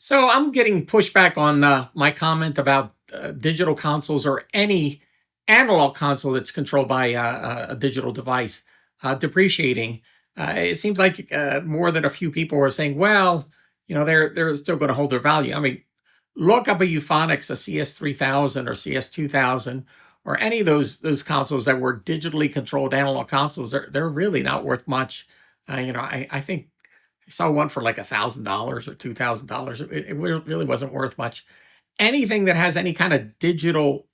So I'm getting pushback on my comment about digital consoles or any analog console that's controlled by a digital device depreciating. It seems like more than a few people were saying, well, they're still going to hold their value. I mean, look up a Euphonics, a CS3000 or CS2000, or any of those consoles that were digitally controlled analog consoles. They're really not worth much. I think I saw one for like $1,000 or $2,000. It really wasn't worth much. Anything that has any kind of digital,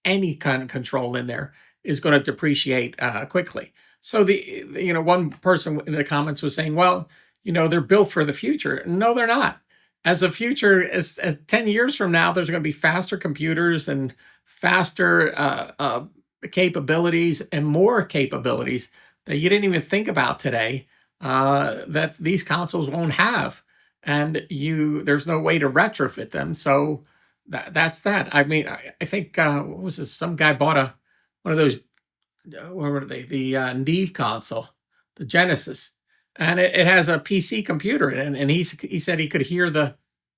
any kind of control in there is going to depreciate quickly. So one person in the comments was saying, well, they're built for the future. No, they're not. As the future, as 10 years from now, there's going to be faster computers and faster capabilities and more capabilities that you didn't even think about today that these consoles won't have, and there's no way to retrofit them. So that's that. I mean, I think what was this? Some guy bought one of those. What were they? The Neve console, the Genesis, and it has a PC computer in it. And he said he could hear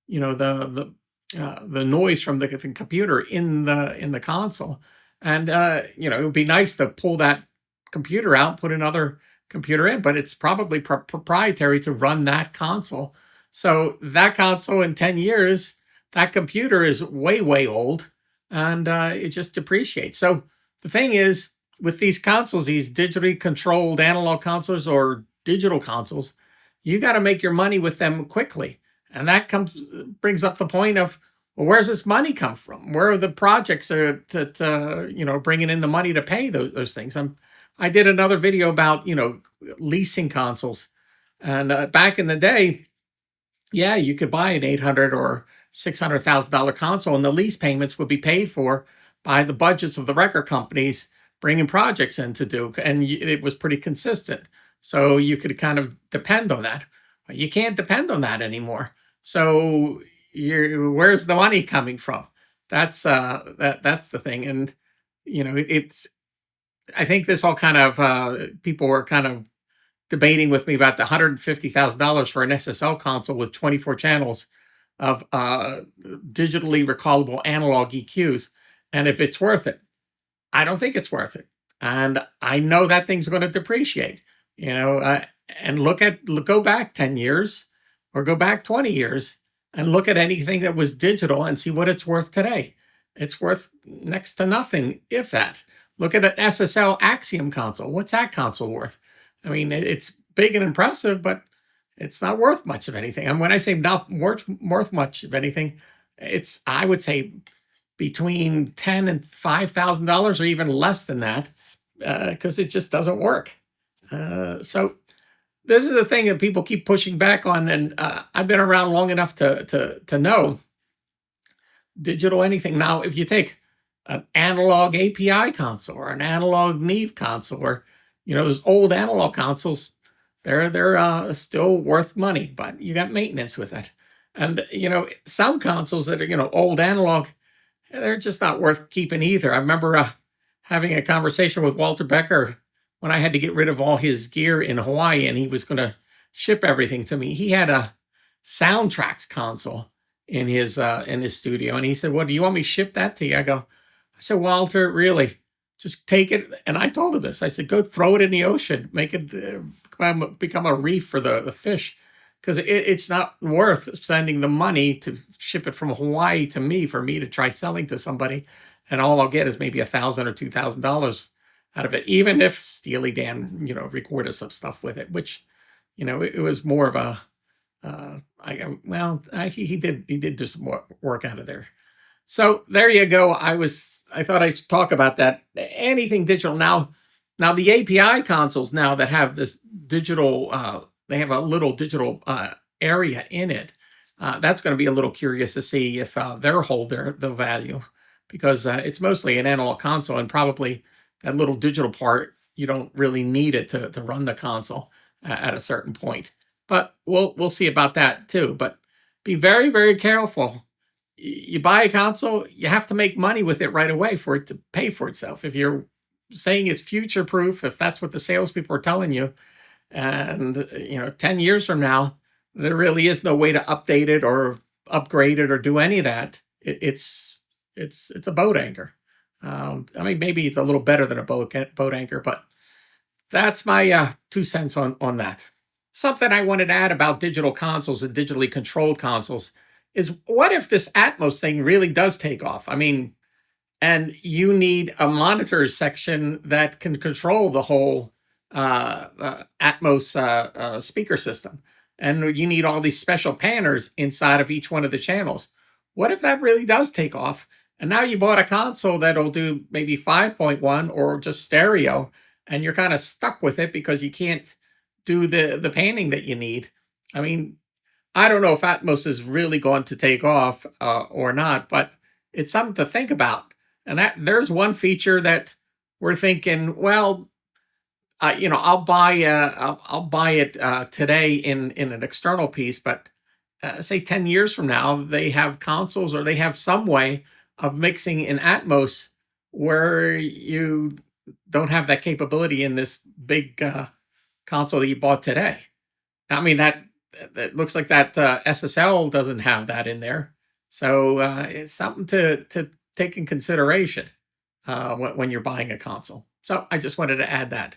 you know, the noise from the computer in the console, and it would be nice to pull that computer out, put another computer in, but it's probably proprietary to run that console. So that console in 10 years, that computer is way, way old, and it just depreciates. So the thing is, with these consoles, these digitally controlled analog consoles or digital consoles, you got to make your money with them quickly. And that brings up the point of, well, where's this money come from? Where are the projects that bringing in the money to pay those things? I did another video about leasing consoles, and back in the day, yeah, you could buy an $800 or $600,000 console, and the lease payments would be paid for by the budgets of the record companies bringing projects in to do, and it was pretty consistent. So you could kind of depend on that. But you can't depend on that anymore. So where's the money coming from? That's the thing, and it's. I think this all kind of people were kind of debating with me about the $150,000 for an SSL console with 24 channels of digitally recallable analog EQs, and if it's worth it. I don't think it's worth it, and I know that thing's going to depreciate. And go back 10 years or go back 20 years and look at anything that was digital and see what it's worth today. It's worth next to nothing, if that. Look at an SSL Axiom console. What's that console worth? I mean, it's big and impressive, but it's not worth much of anything. And when I say not worth much of anything, it's, I would say, between $10,000 and $5,000 or even less than that, because it just doesn't work. So this is the thing that people keep pushing back on, and I've been around long enough to know digital anything. Now, if you take an analog API console or an analog Neve console, or those old analog consoles, they're still worth money, but you got maintenance with it. And some consoles that are old analog, they're just not worth keeping either. I remember having a conversation with Walter Becker when I had to get rid of all his gear in Hawaii, and he was going to ship everything to me. He had a Soundtracks console in his studio, and he said, "Well, do you want me to ship that to you?" I said, "Walter, really? Just take it." And I told him this. I said, "Go throw it in the ocean, make it become a reef for the fish, because it's not worth spending the money to ship it from Hawaii to me for me to try selling to somebody, and all I'll get is maybe $1,000 or $2,000 out of it, even if Steely Dan, recorded some stuff with it, which, it was more of a, he did do some work out of there. So there you go. I thought I should talk about that. Anything digital now the API consoles now that have this digital, they have a little digital area in it. That's going to be a little curious to see if they'll hold the value, because it's mostly an analog console, and probably that little digital part, you don't really need it to run the console at a certain point. But we'll see about that too. But be very, very careful. You buy a console, you have to make money with it right away for it to pay for itself. If you're saying it's future proof, if that's what the salespeople are telling you, and 10 years from now, there really is no way to update it or upgrade it or do any of that, it's a boat anchor. I mean, maybe it's a little better than a boat anchor, but that's my 2 cents on that. Something I wanted to add about digital consoles and digitally controlled consoles is, what if this Atmos thing really does take off? I mean, and you need a monitor section that can control the whole Atmos speaker system, and you need all these special panners inside of each one of the channels. What if that really does take off? And now you bought a console that'll do maybe 5.1 or just stereo, and you're kind of stuck with it because you can't do the panning that you need. I mean, I don't know if Atmos is really going to take off or not, but it's something to think about. And that there's one feature that we're thinking, well, I'll buy it today in an external piece, but say 10 years from now, they have consoles or they have some way of mixing in Atmos where you don't have that capability in this big console that you bought today. I mean, that looks like that SSL doesn't have that in there, so it's something to take in consideration when you're buying a console. So I just wanted to add that.